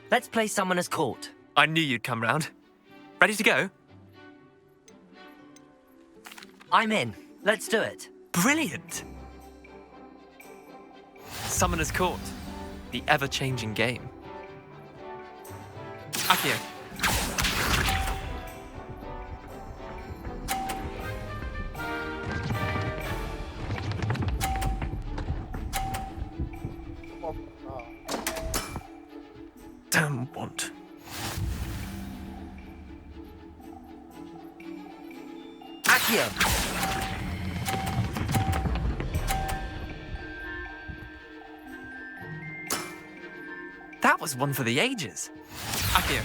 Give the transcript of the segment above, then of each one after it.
Let's play Summoner's Court. I knew you'd come round. Ready to go? I'm in. Let's do it. Brilliant! Summoner's Court. The ever-changing game. Accio. Damn want. Accio! That was one for the ages. Accio.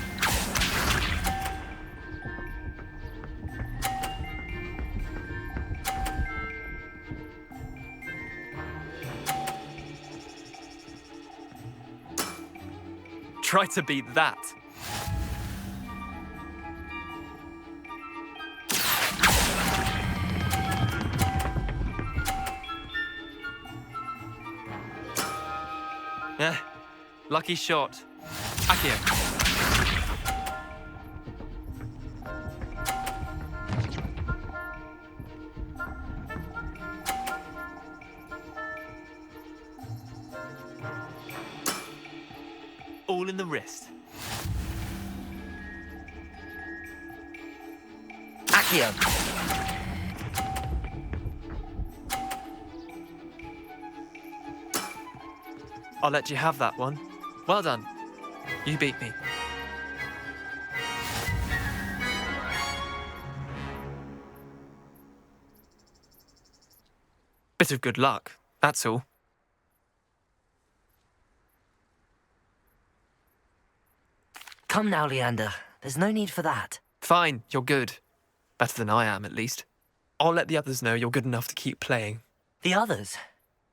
Try to beat that. Lucky shot. Accio. All in the wrist. Accio! I'll let you have that one. Well done. You beat me. Bit of good luck, that's all. Come now, Leander. There's no need for that. Fine, you're good. Better than I am, at least. I'll let the others know you're good enough to keep playing. The others?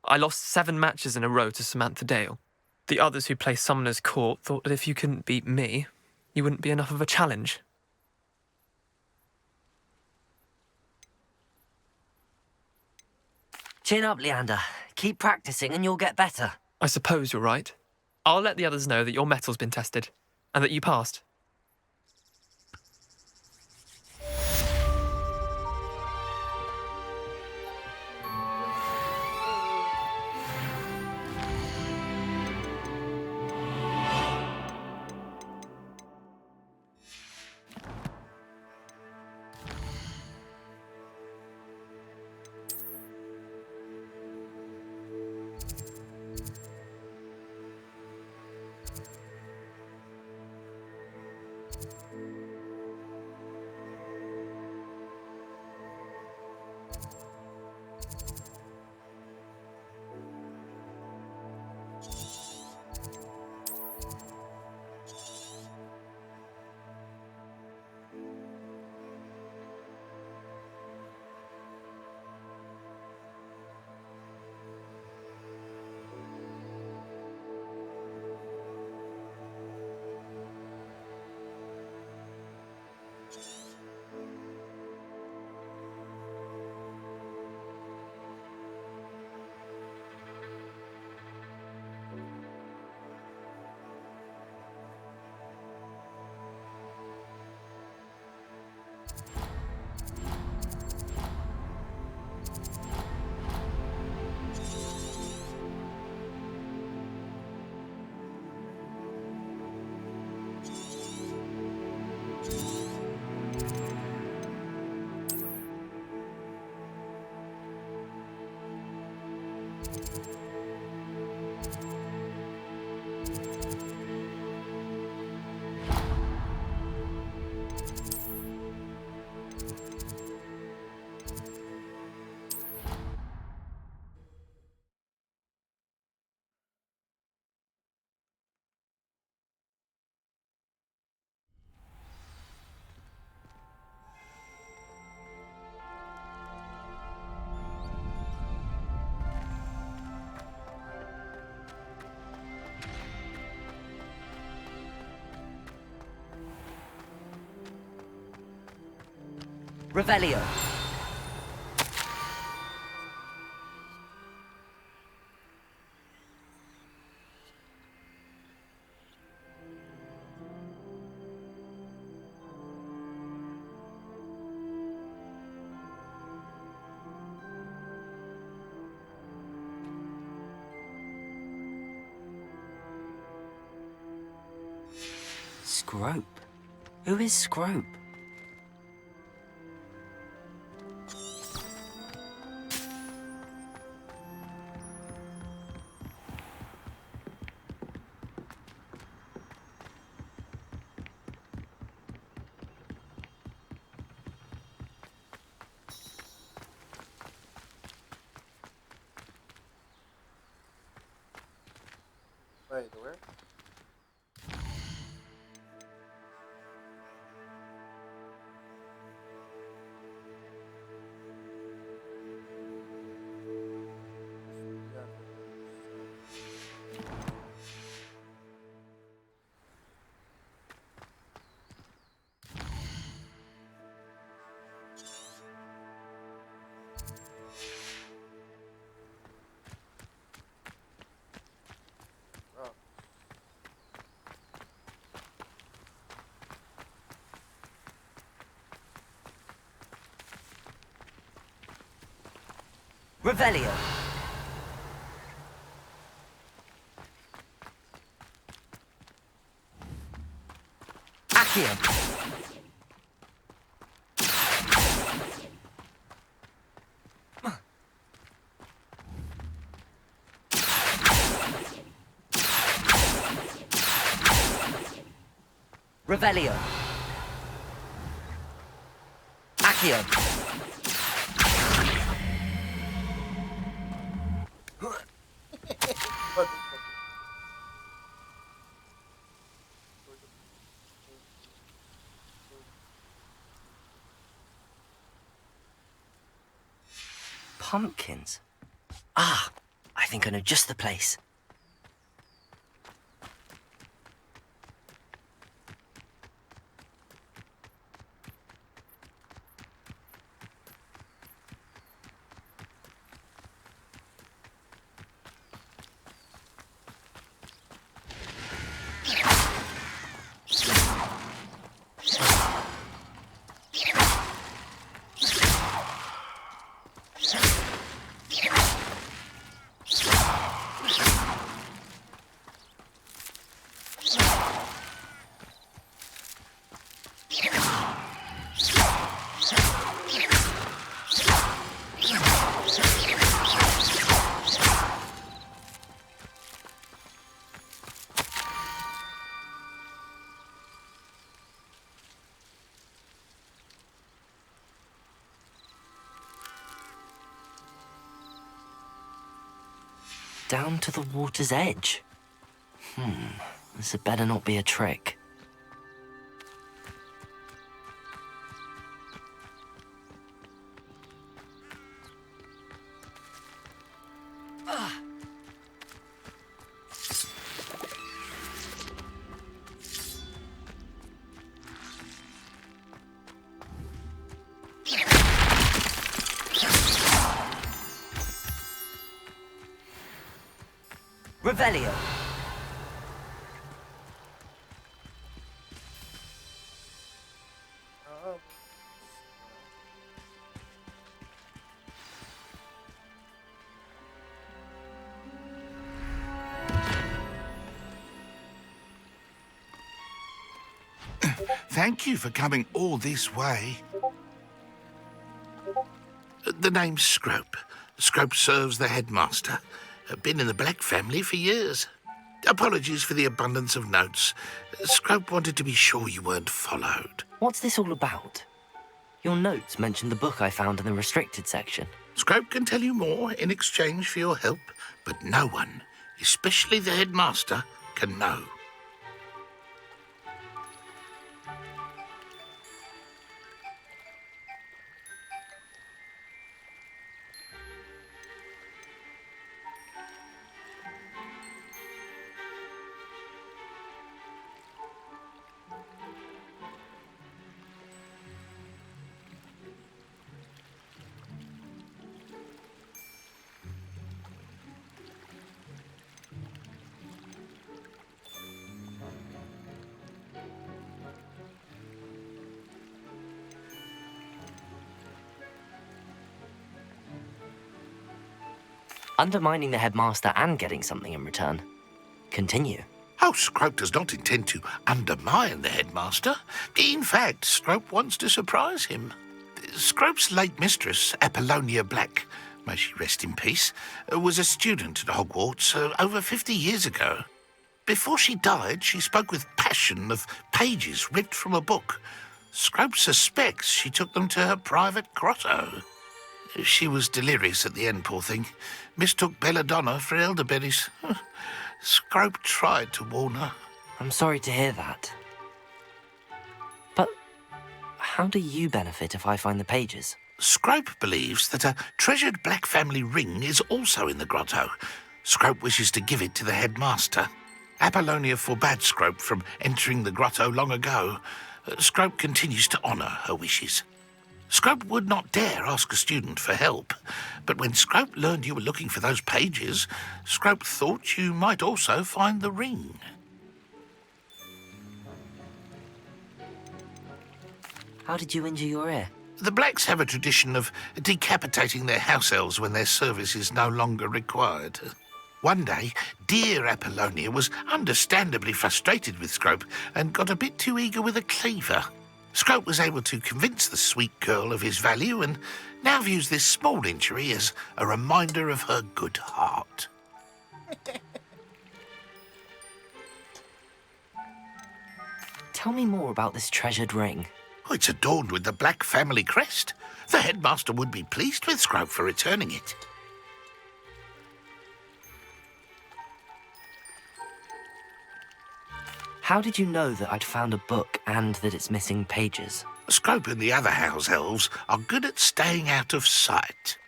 I lost 7 matches in a row to Samantha Dale. The others who play Summoner's Court thought that if you couldn't beat me, you wouldn't be enough of a challenge. Chin up, Leander. Keep practicing and you'll get better. I suppose you're right. I'll let the others know that your metal's been tested, and that you passed. Revelio. Scrope? Who is Scrope? Wait, where? Oh. Revelio. Accio. Revelio. Accio. What the Pumpkins. Ah, I think I know just the place. Down to the water's edge. This had better not be a trick. Revelio. Thank you for coming all this way. The name's Scrope. Scrope serves the headmaster. Been in the Black family for years. Apologies for the abundance of notes. Scrope wanted to be sure you weren't followed. What's this all about? Your notes mentioned the book I found in the restricted section. Scrope can tell you more in exchange for your help, but no one, especially the headmaster, can know. Undermining the headmaster and getting something in return. Continue. Oh, Scrope does not intend to undermine the headmaster. In fact, Scrope wants to surprise him. Scrope's late mistress, Apollonia Black, may she rest in peace, was a student at Hogwarts over 50 years ago. Before she died, she spoke with passion of pages ripped from a book. Scrope suspects she took them to her private grotto. She was delirious at the end, poor thing. Mistook belladonna for elderberries. Scrope tried to warn her. I'm sorry to hear that. But how do you benefit if I find the pages? Scrope believes that a treasured Black family ring is also in the grotto. Scrope wishes to give it to the headmaster. Apollonia forbade Scrope from entering the grotto long ago. Scrope continues to honour her wishes. Scrope would not dare ask a student for help, but when Scrope learned you were looking for those pages, Scrope thought you might also find the ring. How did you injure your ear? The Blacks have a tradition of decapitating their house elves when their service is no longer required. One day, dear Apollonia was understandably frustrated with Scrope and got a bit too eager with a cleaver. Scrope was able to convince the sweet girl of his value and now views this small injury as a reminder of her good heart. Tell me more about this treasured ring. Oh, it's adorned with the Black family crest. The headmaster would be pleased with Scrope for returning it. How did you know that I'd found a book and that it's missing pages? Scrope and the other house elves are good at staying out of sight.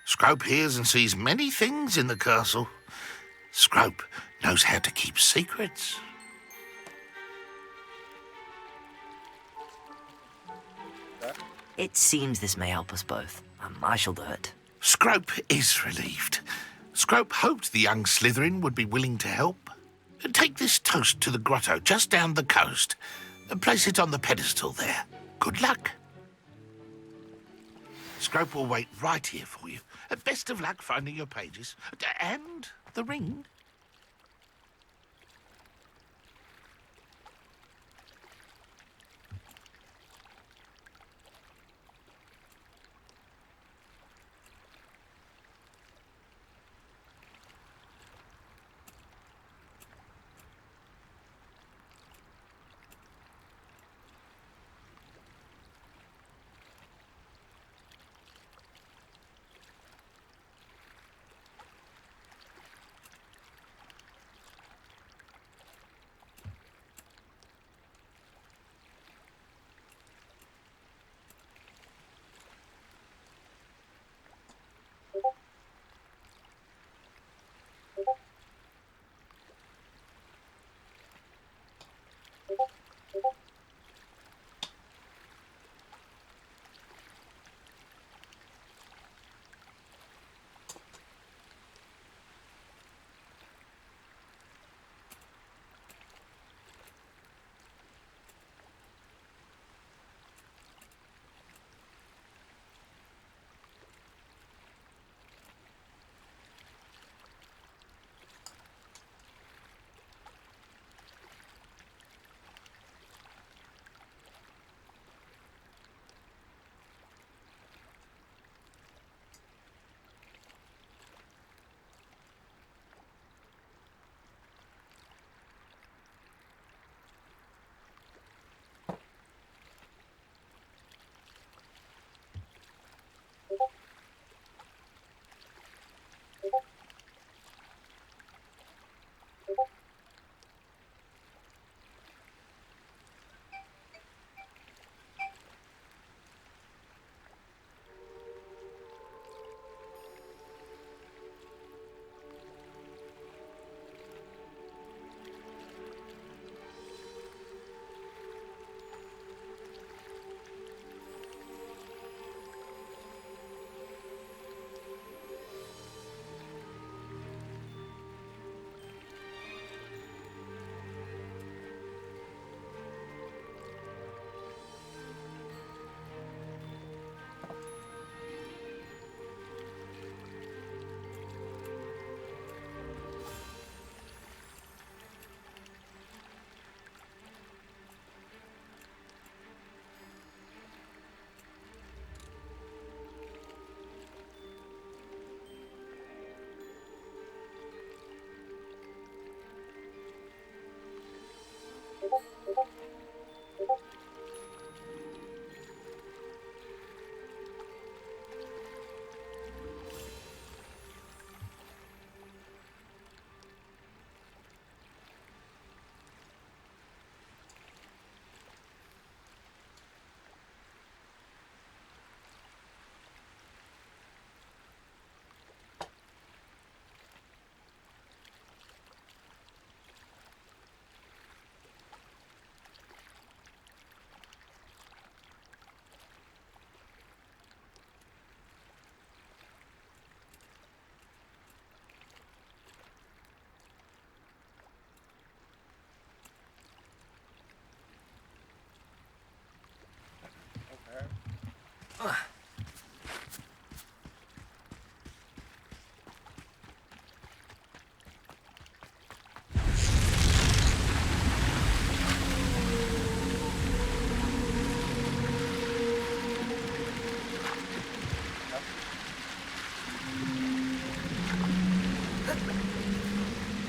Scrope hears and sees many things in the castle. Scrope knows how to keep secrets. It seems this may help us both. I shall do it. Scrope is relieved. Scrope hoped the young Slytherin would be willing to help. Take this toast to the grotto just down the coast. Place it on the pedestal there. Good luck. Scrope will wait right here for you. Best of luck finding your pages. And the ring.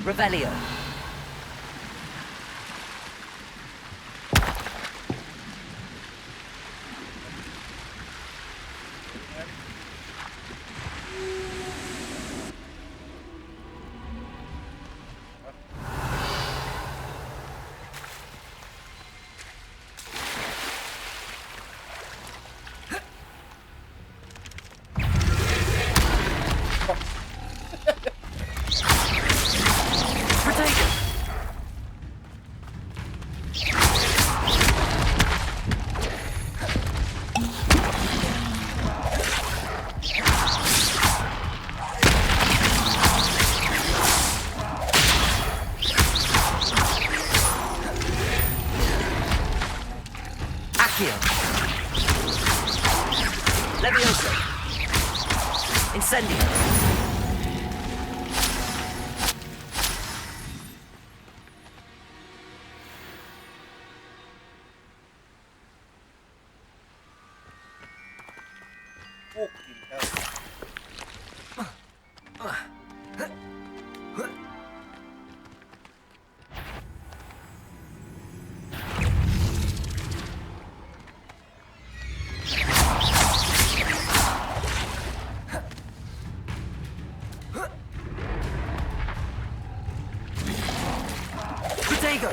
Revelio. Levioso. Incendio. Fucking hell. Protego.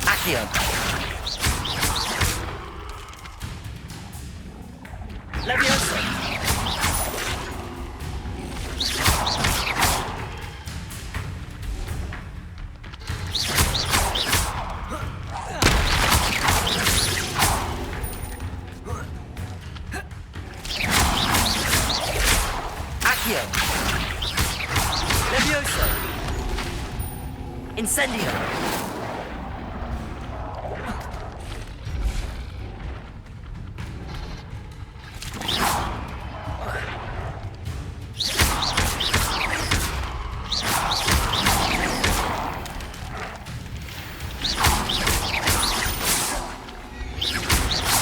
Accio. Levioso. Accio. Levioso. Incendio.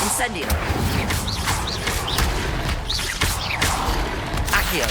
Incendio. Accio.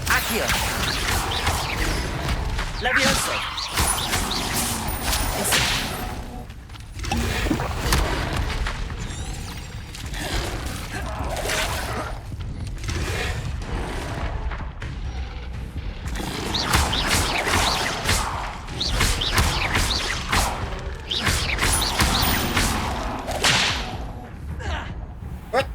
Accio. Levioso. What?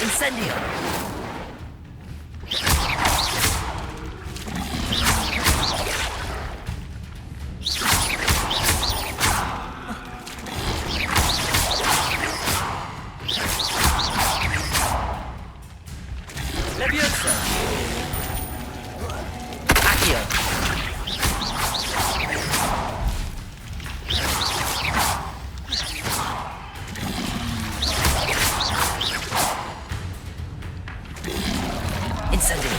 Incendio. Leviosa! Accio! Incendio!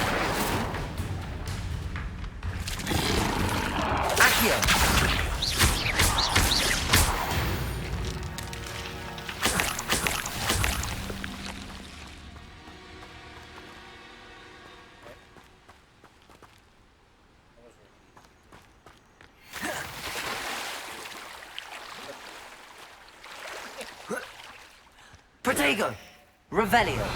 Accio! Protego! Revelio!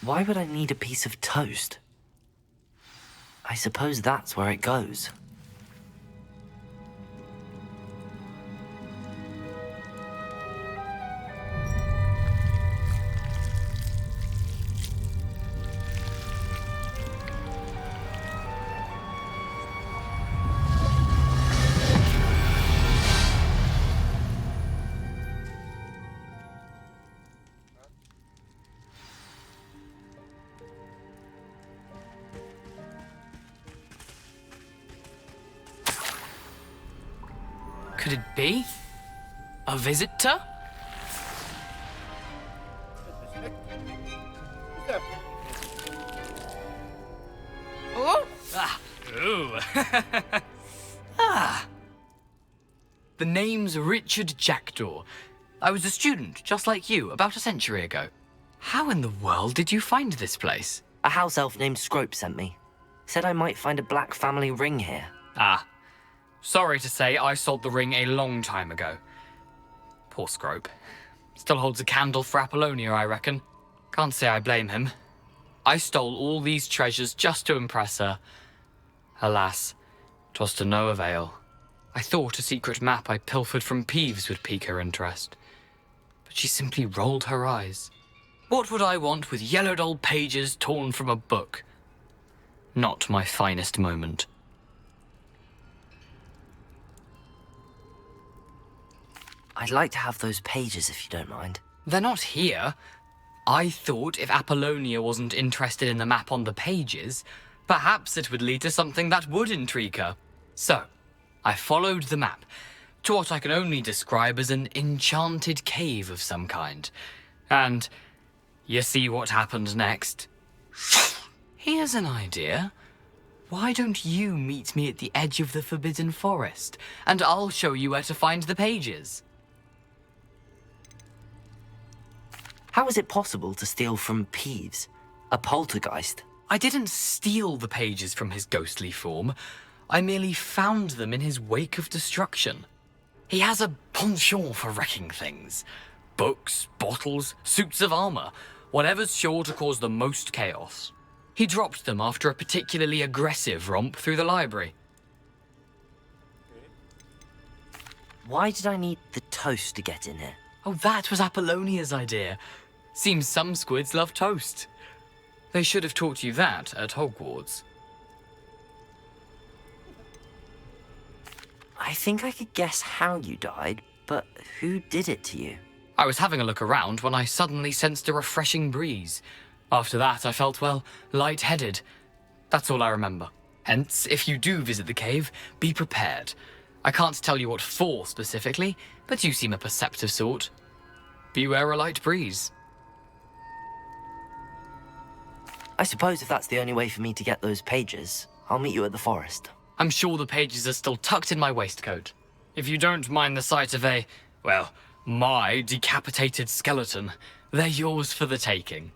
Why would I need a piece of toast? I suppose that's where it goes. Could it be? A visitor? Oh! Ah! Ooh! Ah! The name's Richard Jackdaw. I was a student, just like you, about a century ago. How in the world did you find this place? A house elf named Scrope sent me. Said I might find a black family ring here. Ah. Sorry to say, I sold the ring a long time ago. Poor Scrope. Still holds a candle for Apollonia, I reckon. Can't say I blame him. I stole all these treasures just to impress her. Alas, 'twas to no avail. I thought a secret map I pilfered from Peeves would pique her interest. But she simply rolled her eyes. What would I want with yellowed old pages torn from a book? Not my finest moment. I'd like to have those pages if you don't mind. They're not here. I thought if Apollonia wasn't interested in the map on the pages, perhaps it would lead to something that would intrigue her. So, I followed the map to what I can only describe as an enchanted cave of some kind. And you see what happened next? Here's an idea. Why don't you meet me at the edge of the Forbidden Forest, and I'll show you where to find the pages. How is it possible to steal from Peeves, a poltergeist? I didn't steal the pages from his ghostly form. I merely found them in his wake of destruction. He has a penchant for wrecking things. Books, bottles, suits of armor, whatever's sure to cause the most chaos. He dropped them after a particularly aggressive romp through the library. Why did I need the toast to get in here? Oh, that was Apollonia's idea. Seems some squids love toast. They should have taught you that at Hogwarts. I think I could guess how you died, but who did it to you? I was having a look around when I suddenly sensed a refreshing breeze. After that, I felt, well, lightheaded. That's all I remember. Hence, if you do visit the cave, be prepared. I can't tell you what for specifically, but you seem a perceptive sort. Beware a light breeze. I suppose if that's the only way for me to get those pages, I'll meet you at the forest. I'm sure the pages are still tucked in my waistcoat. If you don't mind the sight of a, well, my decapitated skeleton, they're yours for the taking.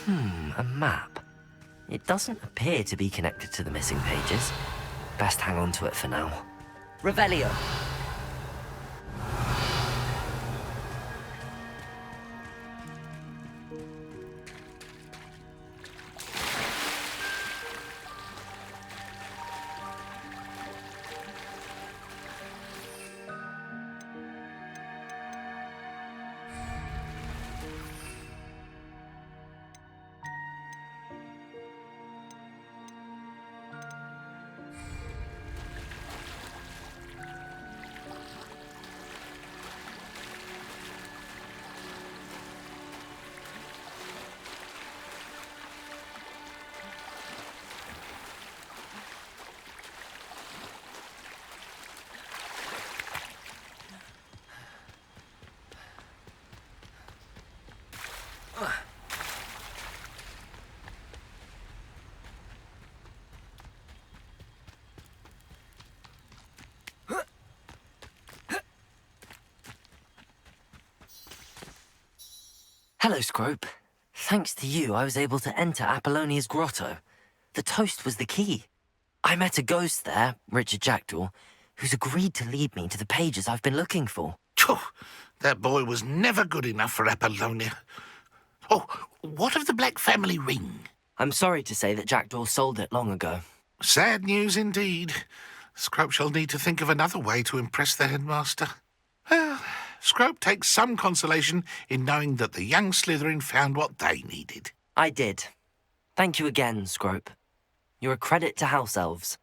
A map. It doesn't appear to be connected to the missing pages. Best hang on to it for now. Revelio. Hello, Scrope. Thanks to you, I was able to enter Apollonia's grotto. The toast was the key. I met a ghost there, Richard Jackdaw, who's agreed to lead me to the pages I've been looking for. Phew, that boy was never good enough for Apollonia. Oh, what of the Black family ring? I'm sorry to say that Jackdaw sold it long ago. Sad news indeed. Scrope shall need to think of another way to impress the headmaster. Well, Scrope takes some consolation in knowing that the young Slytherin found what they needed. I did. Thank you again, Scrope. You're a credit to House Elves.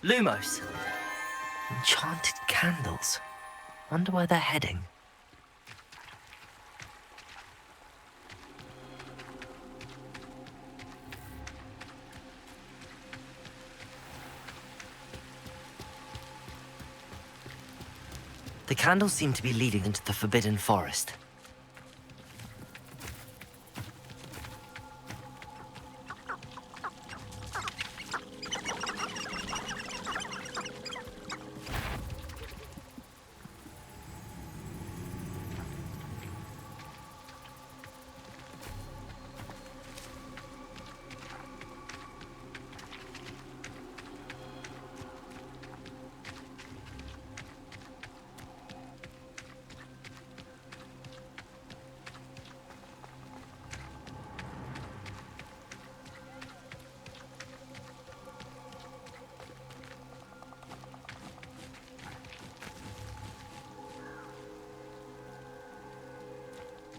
Lumos. Enchanted candles. Wonder where they're heading. The candles seem to be leading into the Forbidden Forest.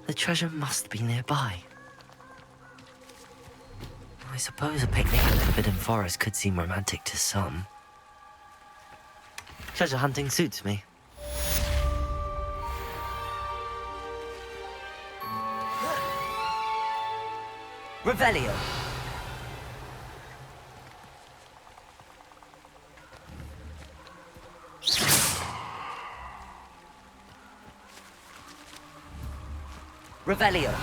The treasure must be nearby. I suppose a picnic in the Forbidden Forest could seem romantic to some. Treasure hunting suits me. Revelio. Revelio.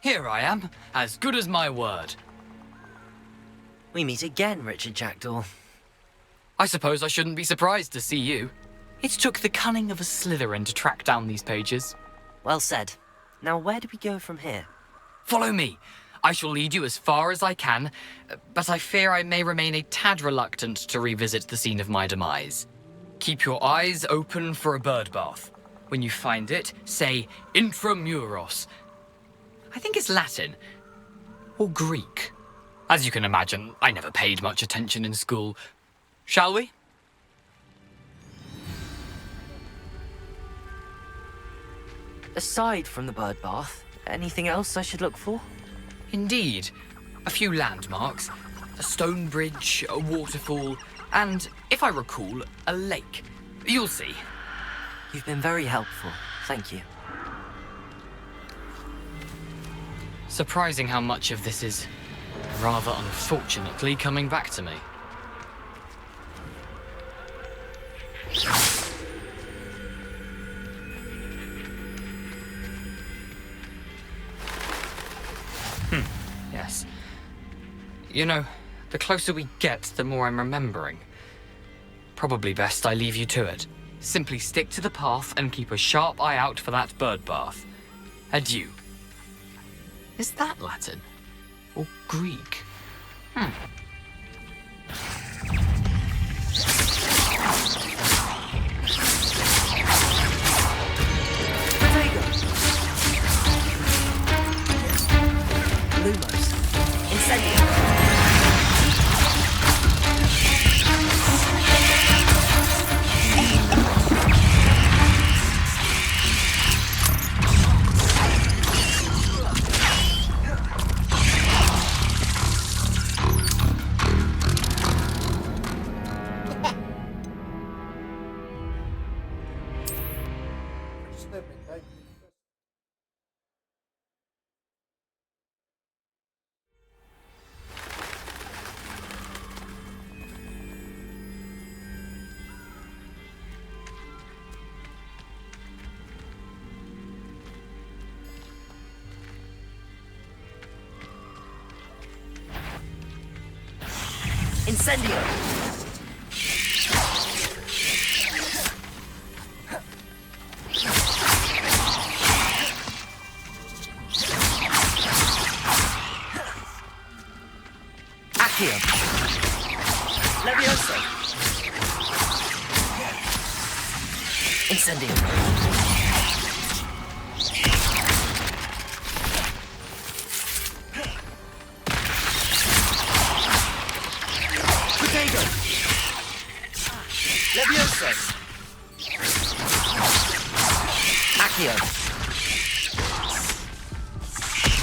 Here I am, as good as my word. We meet again, Richard Jackdaw. I suppose I shouldn't be surprised to see you. It took the cunning of a Slytherin to track down these pages. Well said. Now where do we go from here? Follow me. I shall lead you as far as I can, but I fear I may remain a tad reluctant to revisit the scene of my demise. Keep your eyes open for a bird bath. When you find it, say intramuros. I think it's Latin. Or Greek. As you can imagine, I never paid much attention in school. Shall we? Aside from the bird bath, anything else I should look for? Indeed. A few landmarks. A stone bridge, a waterfall, and, if I recall, a lake. You'll see. You've been very helpful. Thank you. Surprising how much of this is, rather unfortunately, coming back to me. Yes. You know, the closer we get, the more I'm remembering. Probably best I leave you to it. Simply stick to the path and keep a sharp eye out for that bird bath. Adieu. Is that Latin? Or Greek? Lumos. Incendio. Incendio. Incendio. Potato. Levioso. Accio.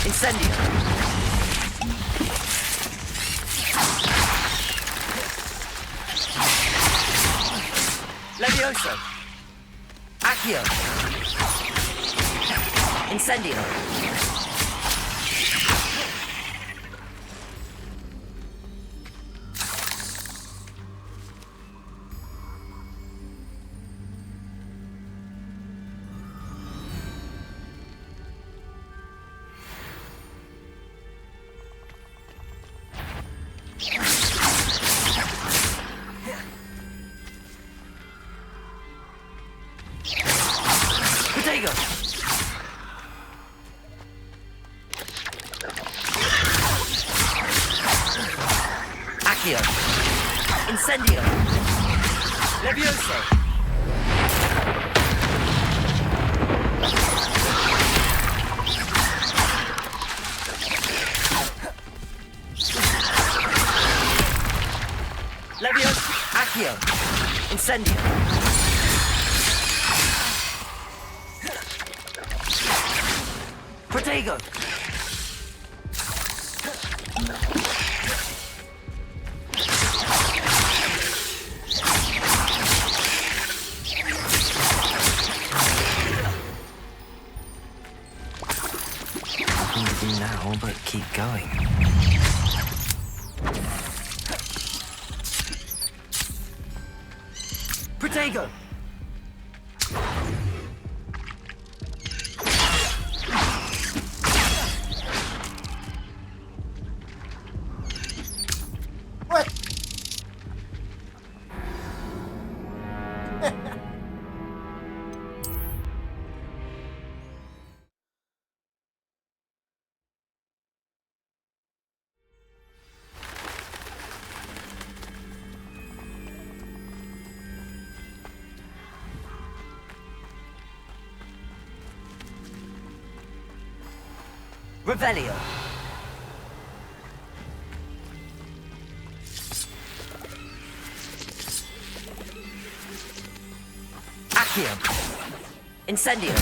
Incendio. Levioso. Accio. Incendio. Potato. Accio. Incendio. Levioso. Levioso. Accio. Incendio. Protego! Nothing to do now but keep going. Protego! What? Revelio! Accio! Incendio!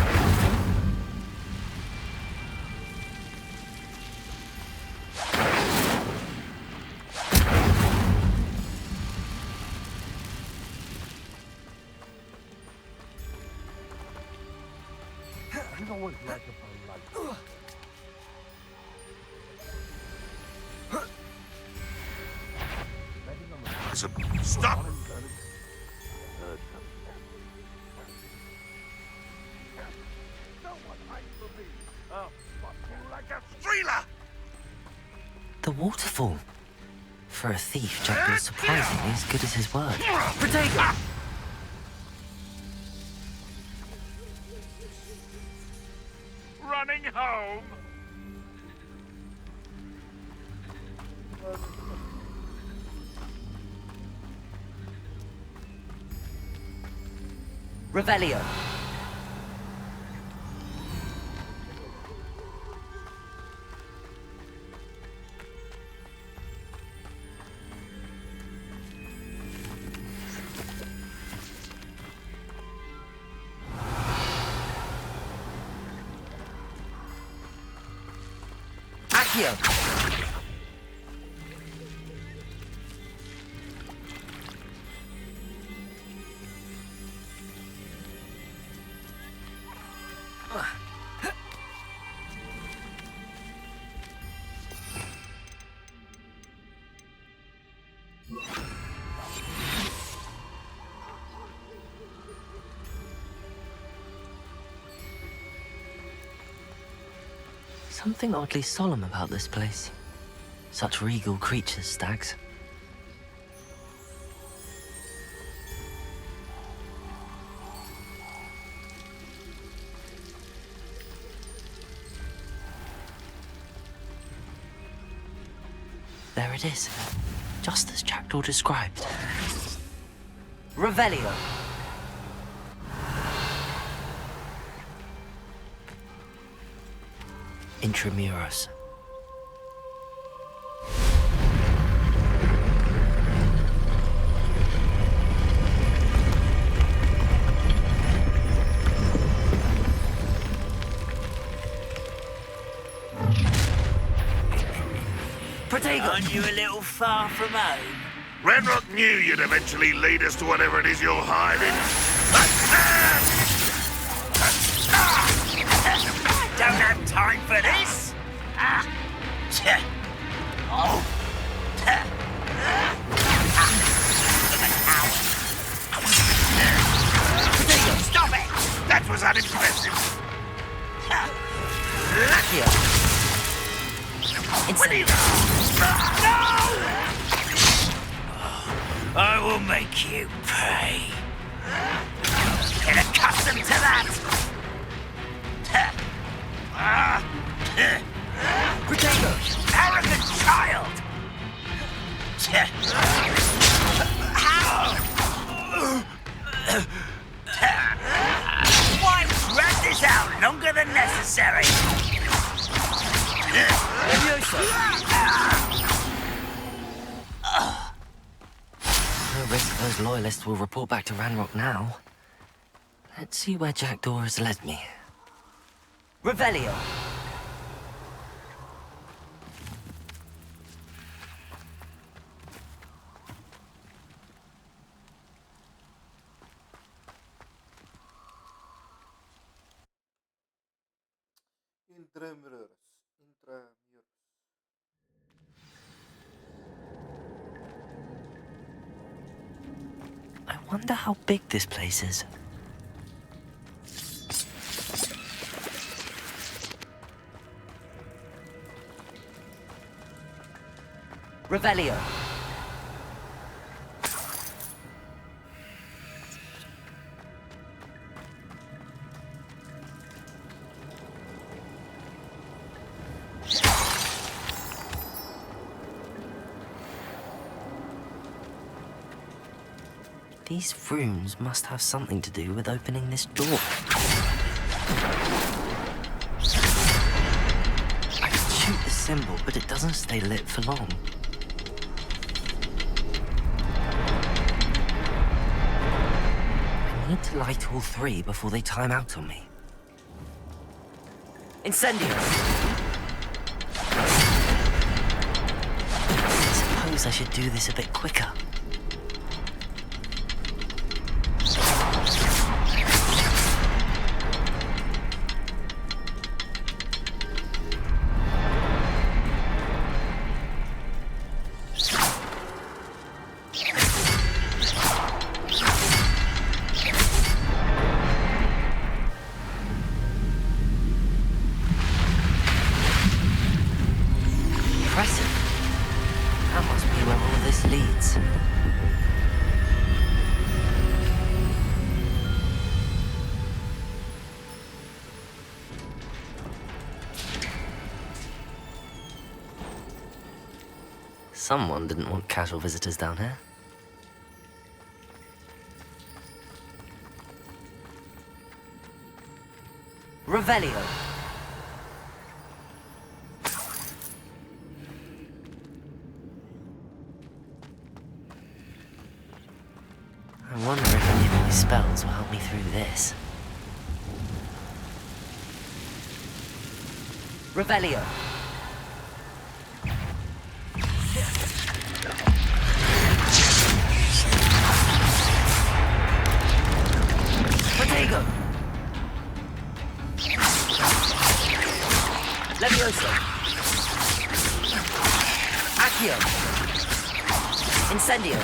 Stop! The waterfall. For a thief, Jack was surprisingly as good as his word. Protego! Running home! Revelio! Accio! Something oddly solemn about this place. Such regal creatures, stags. There it is, just as Jackdaw described. Revelio. Intramuros. Protego! Aren't you a little far from home? Ranrock knew you'd eventually lead us to whatever it is you're hiding. I don't have time for this. Oh. Stop it! That was unimpressive. Accio. Incendio. I will make you pay. Get accustomed to that. Protego! Arrogant child. Why drag this out longer than necessary? No risk those loyalists will report back to Ranrock now. Let's see where Jackdaw has led me. Revelio! Intramuros. Intramuros. I wonder how big this place is. Revelio. These runes must have something to do with opening this door. I can shoot the symbol, but it doesn't stay lit for long. I need to light all three before they time out on me. Incendio! I suppose I should do this a bit quicker. Impressive. That must be where all this leads. Someone didn't want casual visitors down here. Revelio. I wonder if any of my spells will help me through this. Revelio. Protego. Levioso. Accio. Incendio.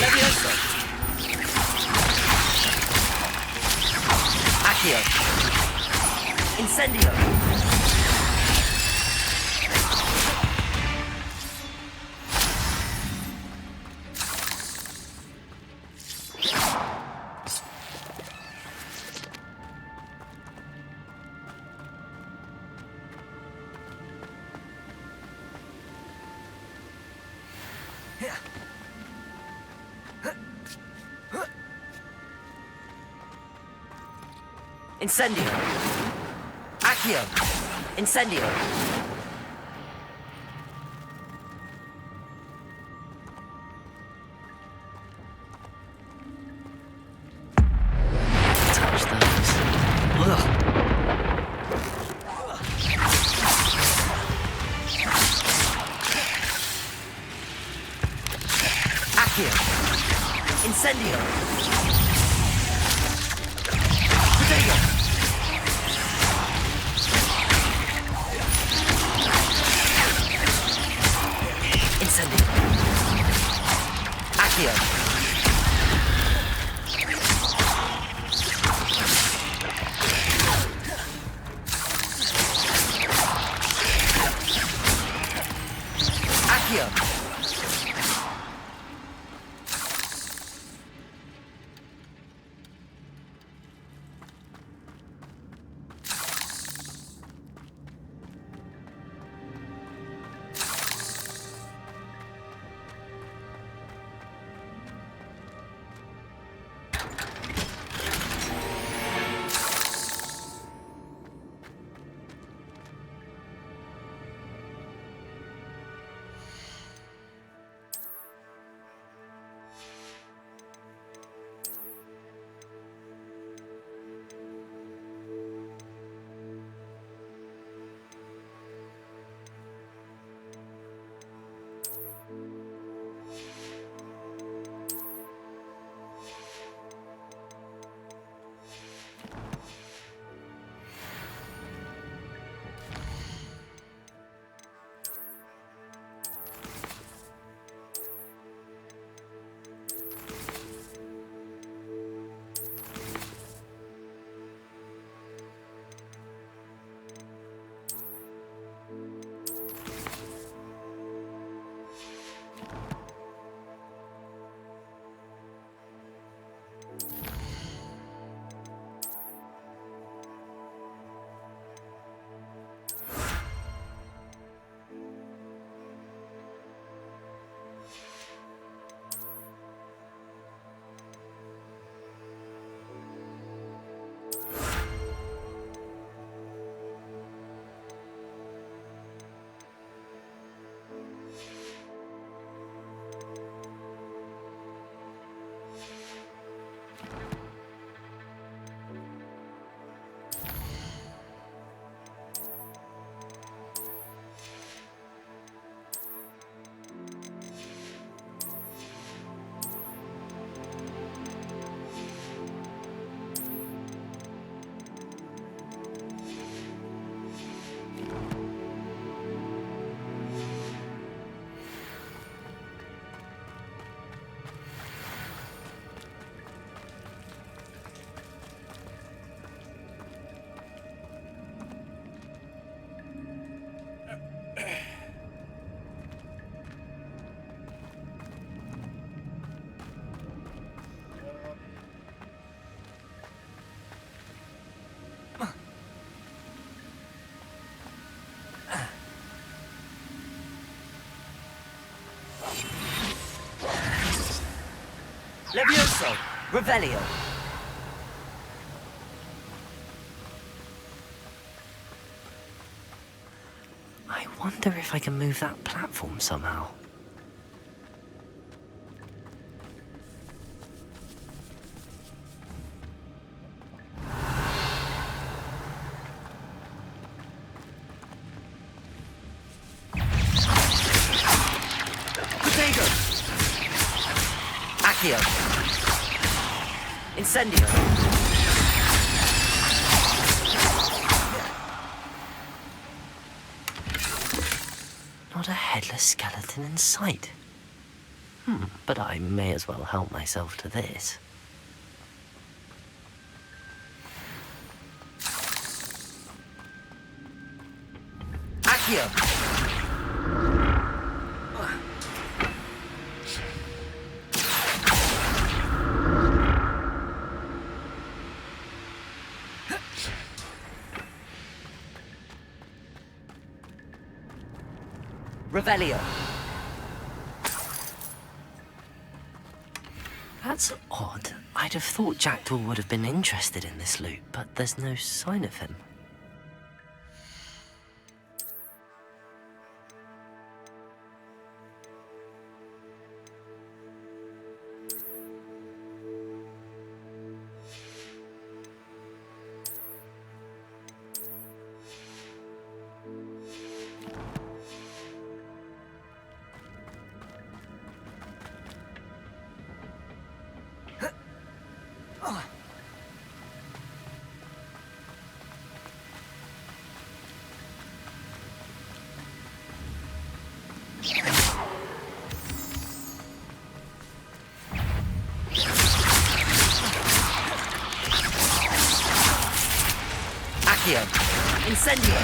Levioso. Accio. Incendio. Incendio. Accio! Incendio! Touch those. Ugh. Accio! Incendio! Potato! Incendio! Accio! Accio! Levioso! Revelio! I wonder if I can move that platform somehow. Potato! Accio! Incendio! Not a headless skeleton in sight. But I may as well help myself to this. Accio! Revelio. That's odd. I'd have thought Jackdaw would have been interested in this loot, but there's no sign of him. Accio! Incendio!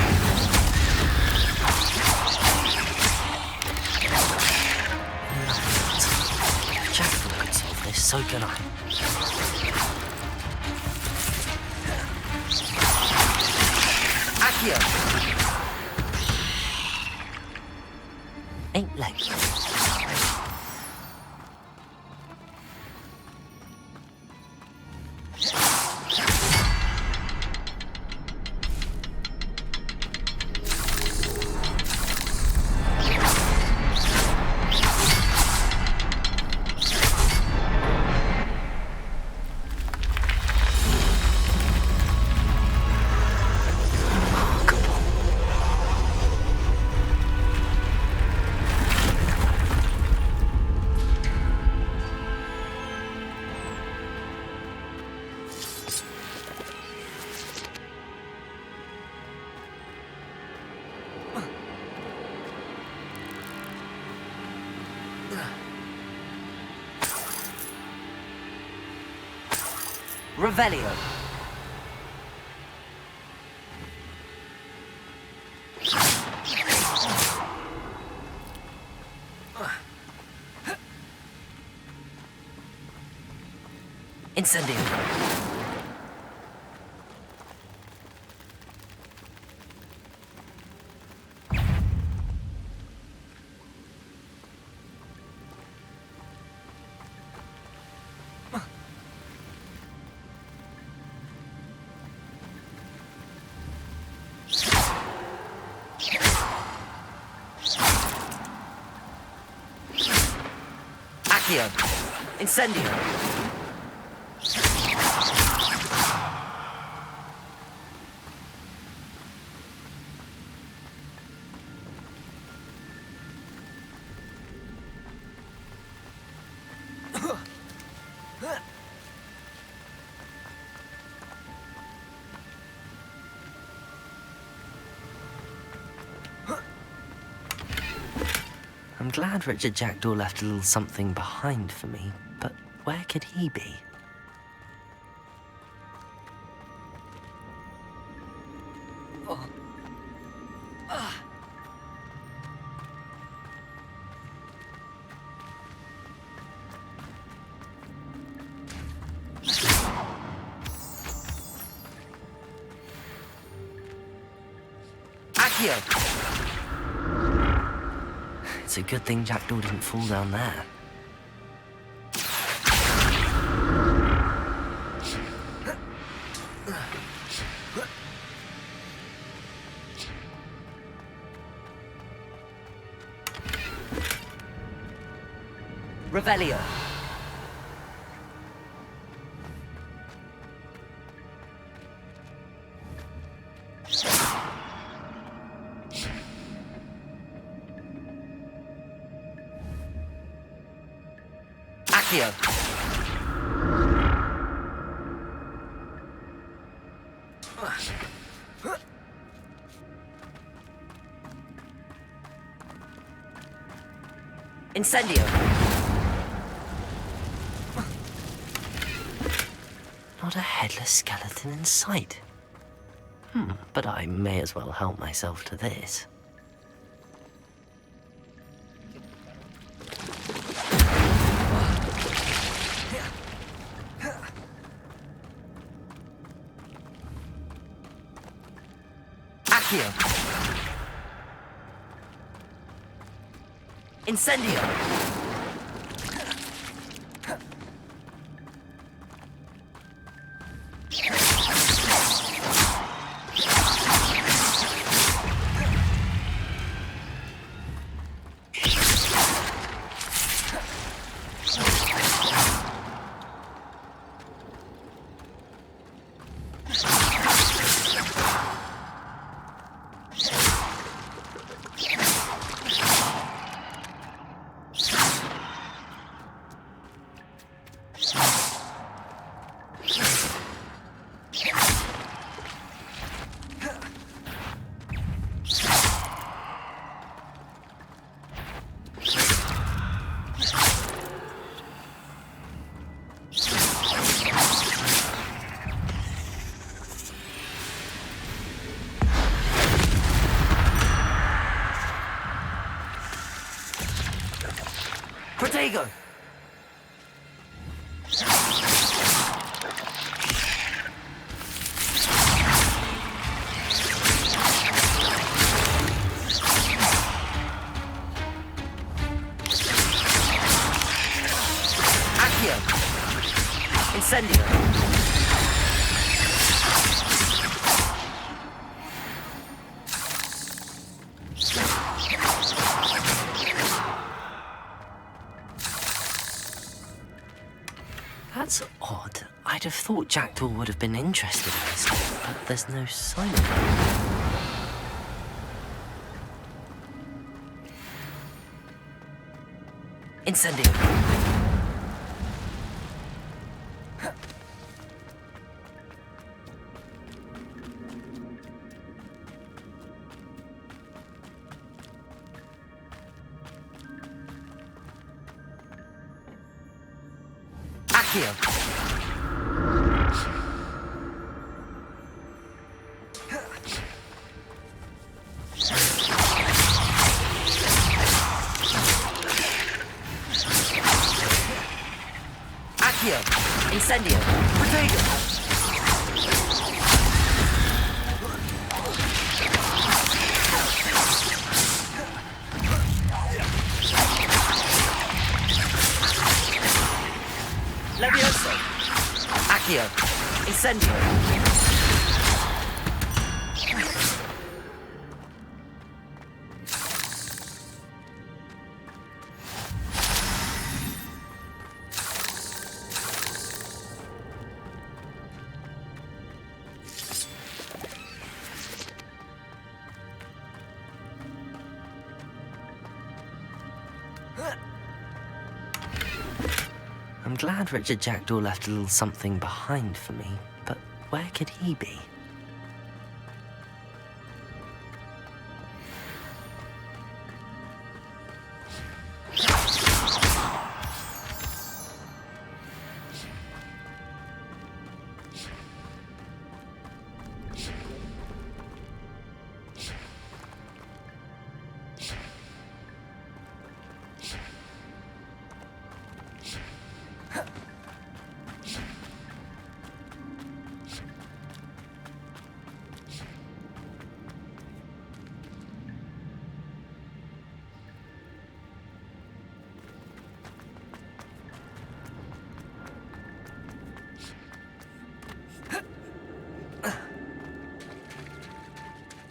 If Jackdaw could solve this, so can I. Accio! Ain't late. Revelio. Incendio. Accio. Incendio. I'm glad Richard Jackdaw left a little something behind for me, but where could he be? Accio! It's a good thing Jackdaw didn't fall down there. Revelio. Accio. Incendio. Not a headless skeleton in sight. But I may as well help myself to this. Accio. Incendio. Protego! Accio! Incendio! That's odd. I'd have thought Jackdaw would have been interested in this, but there's no sign of it. Incendio! Accio! Accio! Incendio! Protego! Levioso! Accio! Incendio! I'm glad Richard Jackdaw left a little something behind for me, but where could he be?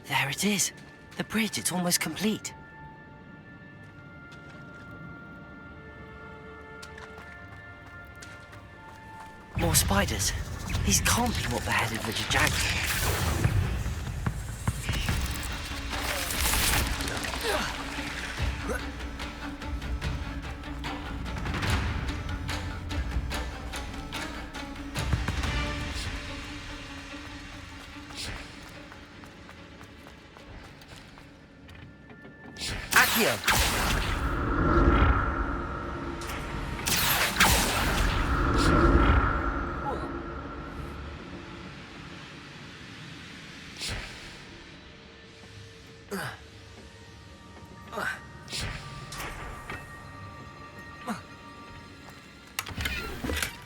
There it is. The bridge, it's almost complete. More spiders. These can't be what beheaded Richard Jackdaw. Accio!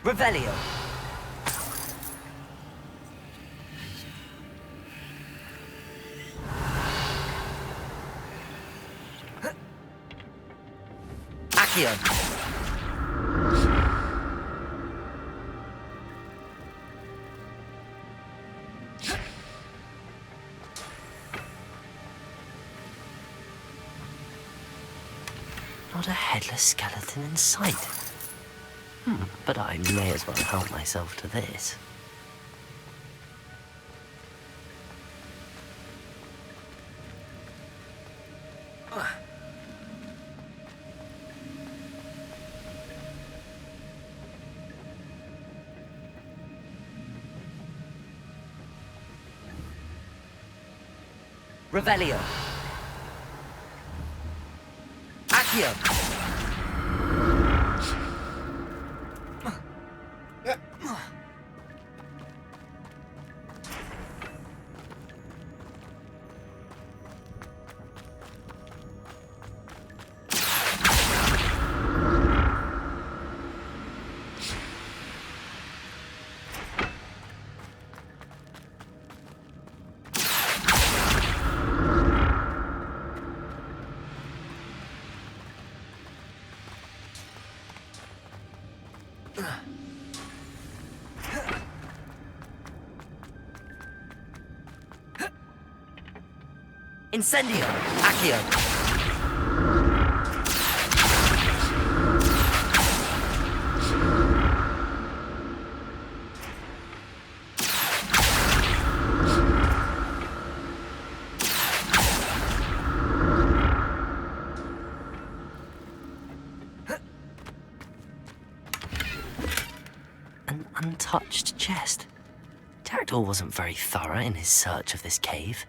Revelio! Accio! Not a headless skeleton in sight. But I may as well help myself to this. Revelio. Accio. Incendio! Accio! An untouched chest. Jackdaw wasn't very thorough in his search of this cave.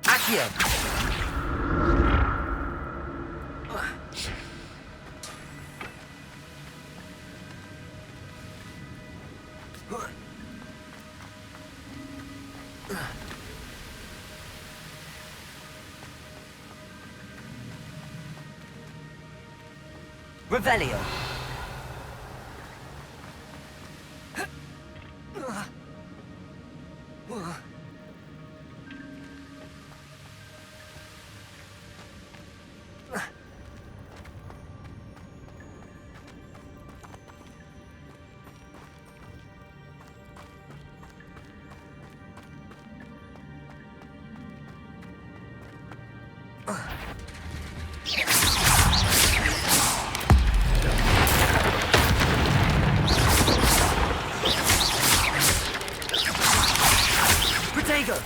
Accio! Revelio! Protego!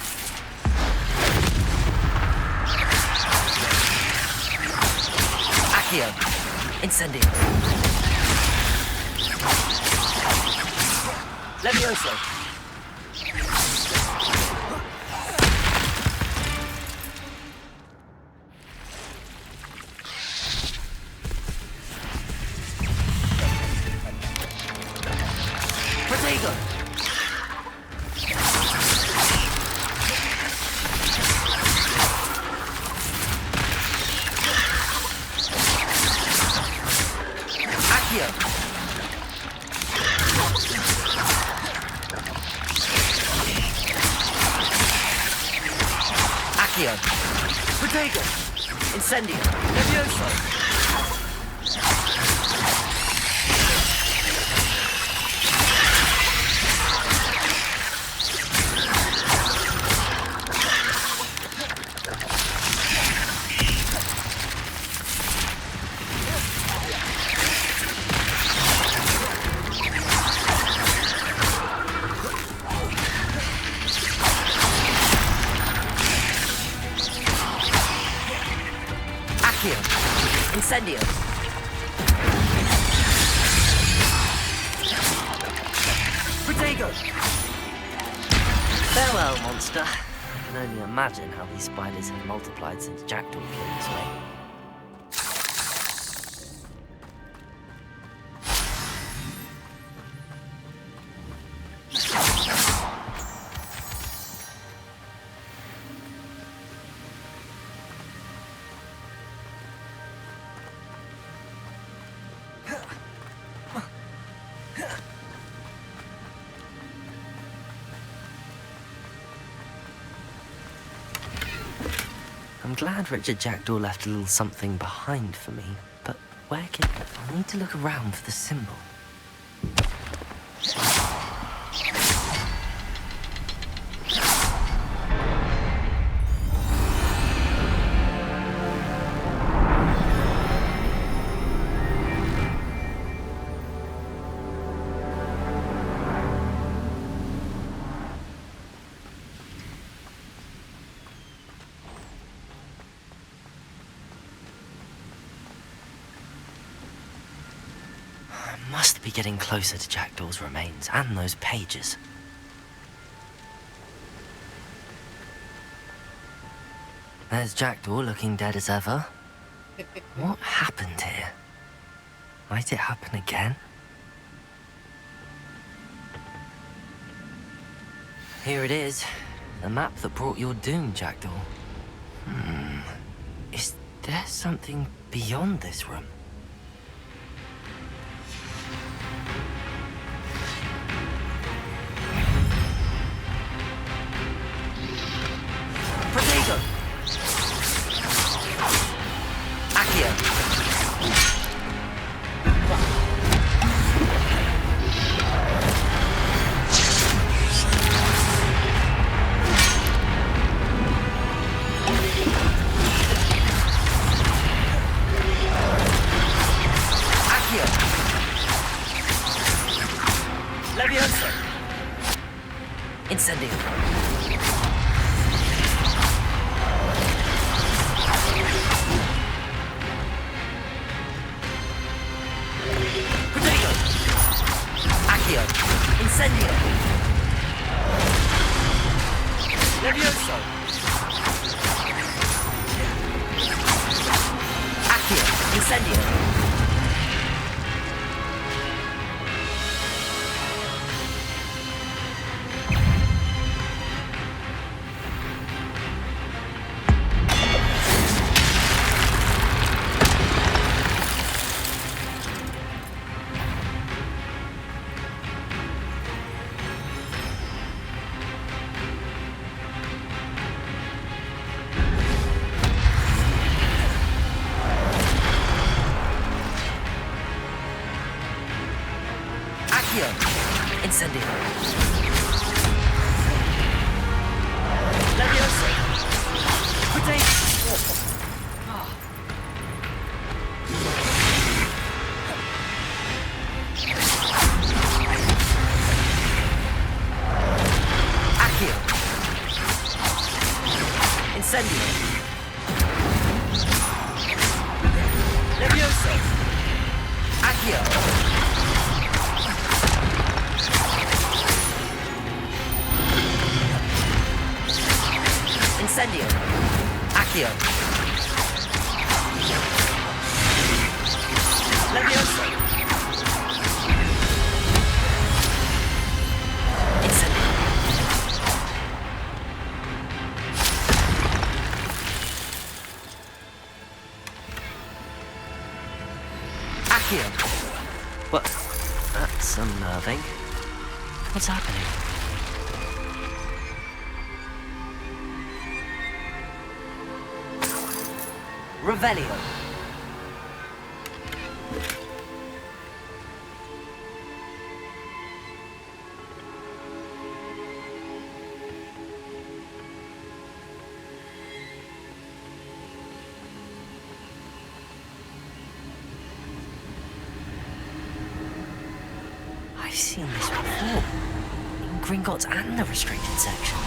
Accio! Incendio! Levioso! Protego! Accio! Accio! Protego! Incendio! Levioso! Accio! Incendio! Protego! Farewell, monster. I can only imagine how these spiders have multiplied since Jackdaw came this way. I'm glad Richard Jackdaw left a little something behind for me, but where can... I need to look around for the symbol. Must be getting closer to Jackdaw's remains and those pages. There's Jackdaw looking dead as ever. What happened here? Might it happen again? Here it is. The map that brought your doom, Jackdaw. Is there something beyond this room? Protego! Accio! Levioso! Incendio! Protego! Accio! Incendio! Levioso! Accio! Incendio! Incendio. Levioso. Protego. Accio. Incendio. Levioso. Accio. Incendio. Accio. Levioso. Incendio. Accio. What? That's unnerving. What's happening? Revelio. I've seen this before. In Gringotts and the restricted section.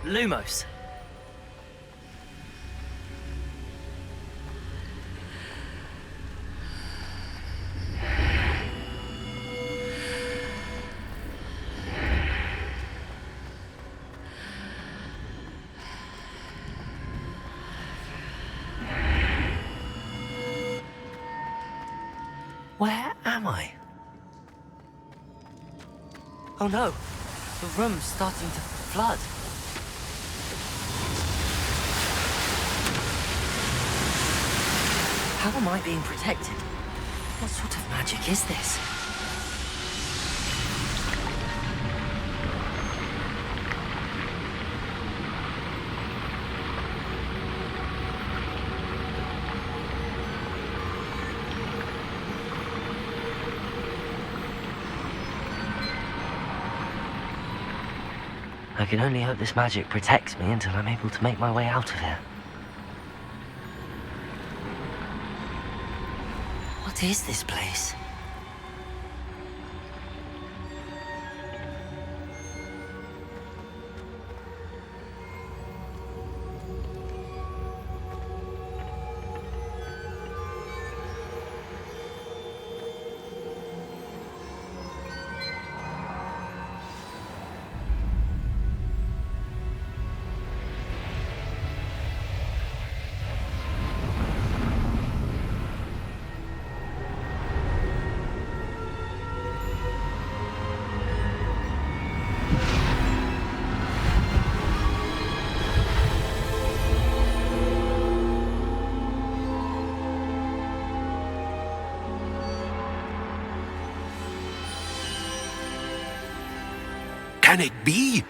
Lumos. Where am I? Oh no, the room's starting to flood. How am I being protected? What sort of magic is this? I can only hope this magic protects me until I'm able to make my way out of here. What is this place? Can it be?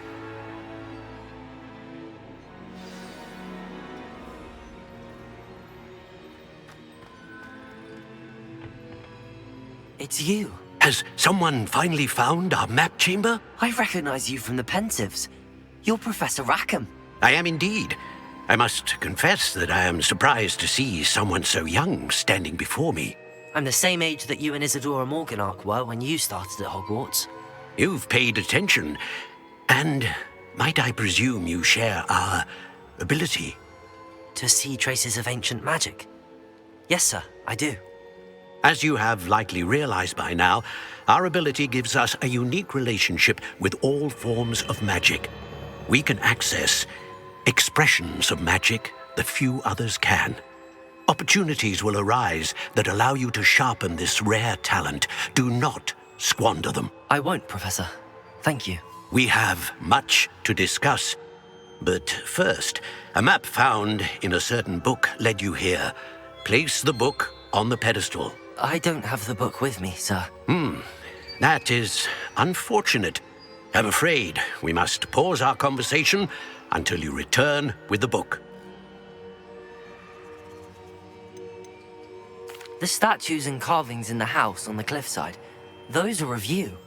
It's you. Has someone finally found our map chamber? I recognize you from the Pensieves. You're Professor Rackham. I am indeed. I must confess that I am surprised to see someone so young standing before me. I'm the same age that you and Isadora Morganach were when you started at Hogwarts. You've paid attention, and might I presume you share our ability? To see traces of ancient magic. Yes, sir, I do. As you have likely realized by now, our ability gives us a unique relationship with all forms of magic. We can access expressions of magic that few others can. Opportunities will arise that allow you to sharpen this rare talent. Do not squander them. I won't, Professor. Thank you. We have much to discuss. But first, a map found in a certain book led you here. Place the book on the pedestal. I don't have the book with me, sir. That is unfortunate. I'm afraid we must pause our conversation until you return with the book. The statues and carvings in the house on the cliffside, those are of you.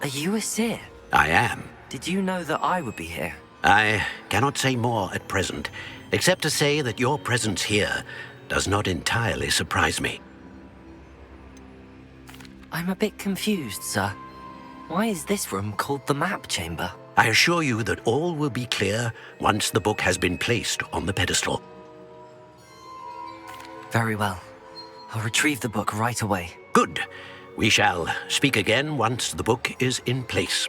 Are you a seer? I am. Did you know that I would be here? I cannot say more at present, except to say that your presence here does not entirely surprise me. I'm a bit confused, sir. Why is this room called the map chamber? I assure you that all will be clear once the book has been placed on the pedestal. Very well. I'll retrieve the book right away. Good. We shall speak again once the book is in place.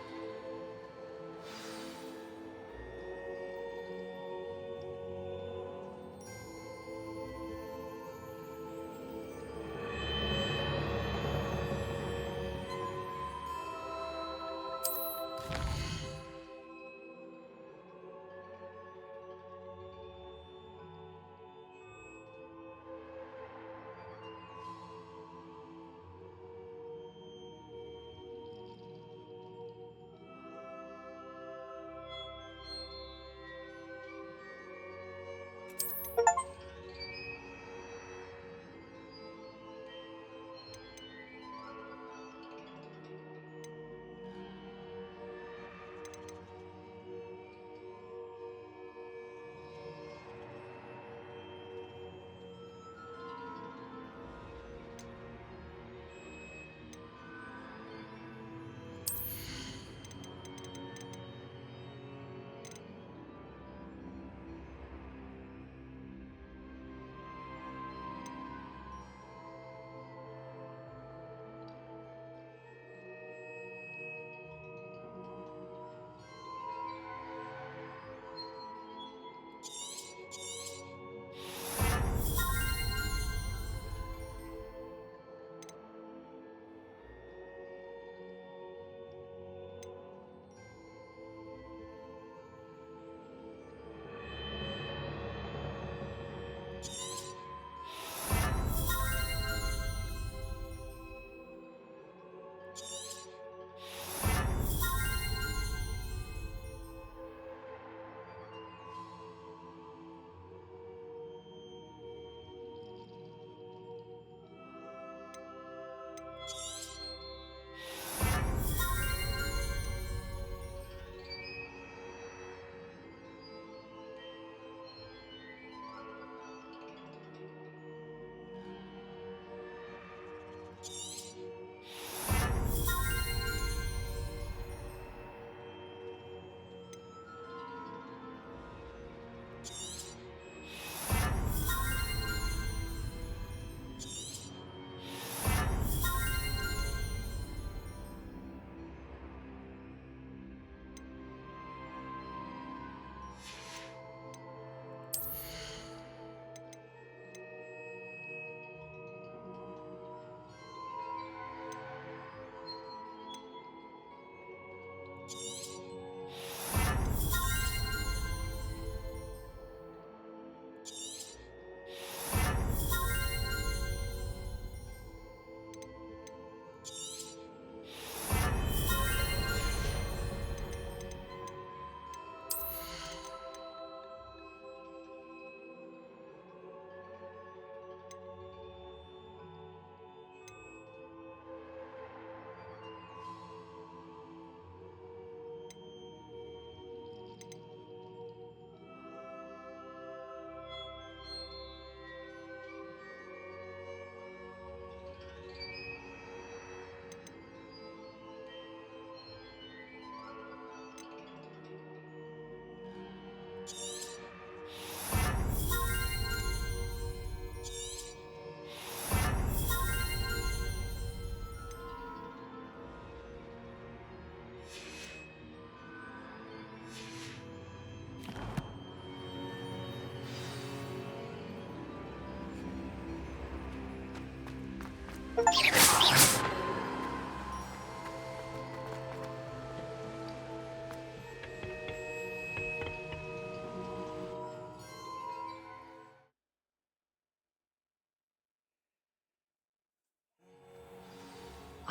I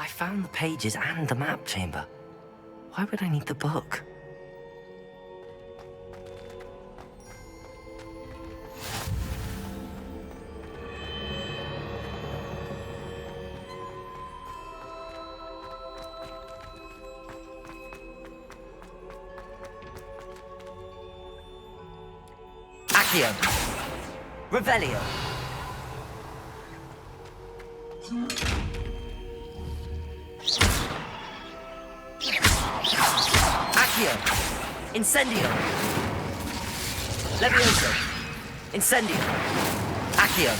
found the pages and the map chamber. Why would I need the book? Accio. Revelio. Accio. Incendio. Levioso. Incendio. Accio.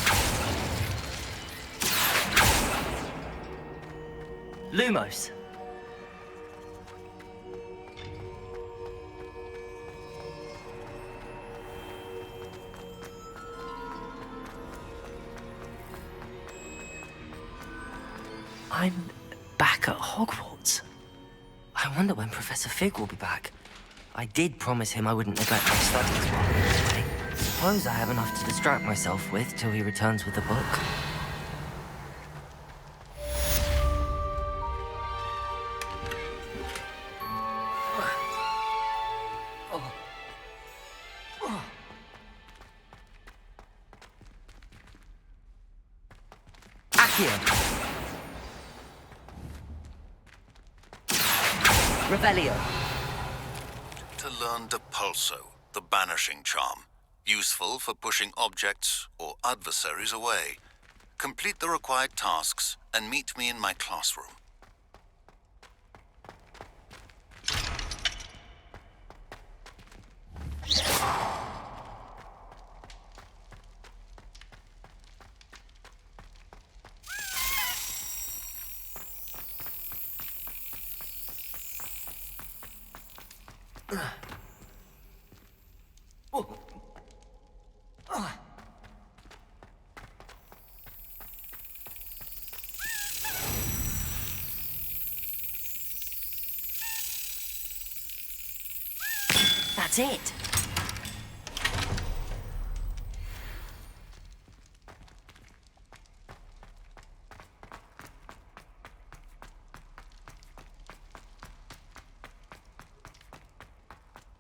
Lumos. I'm back at Hogwarts. I wonder when Professor Fig will be back. I did promise him I wouldn't neglect my studies while he was away. Suppose I have enough to distract myself with till he returns with the book. Accio. Revelio. To learn Depulso, the banishing charm. Useful for pushing objects or adversaries away. Complete the required tasks and meet me in my classroom. That's it.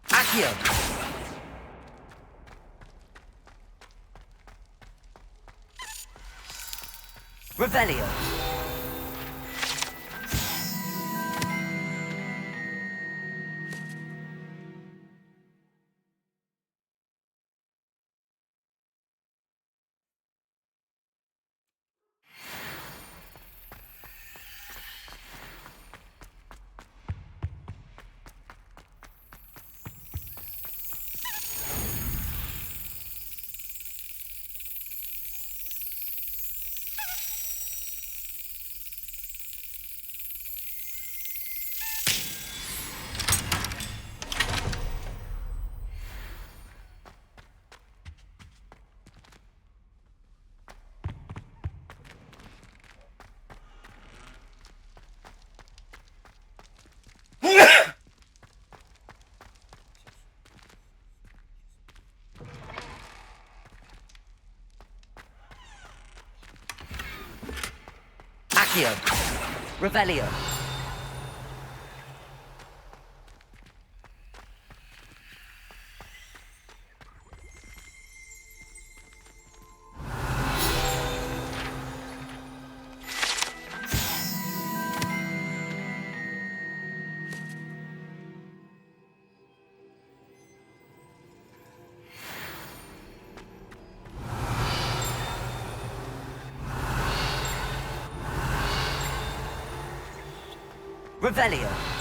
Accio. Revelio. Accio. Revelio. Revelio.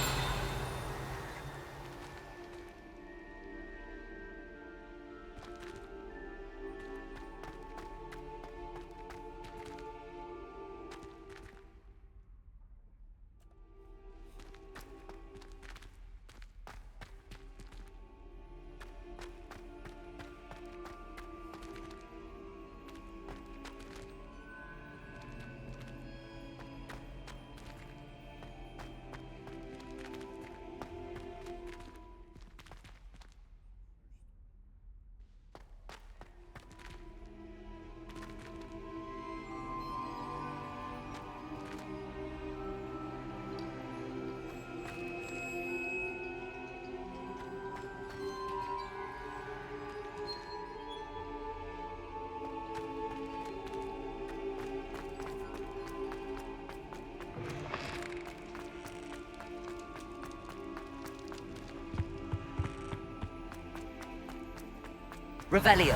Revelio.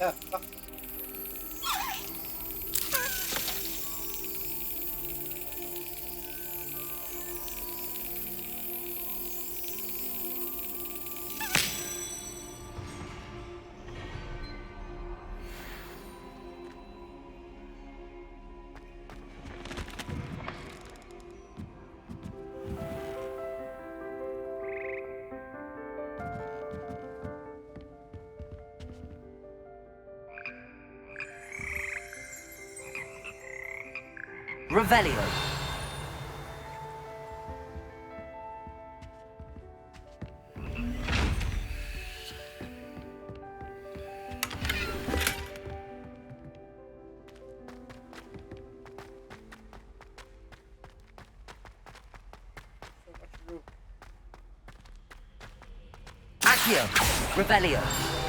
Ya bak. Revelio. Accio. Revelio.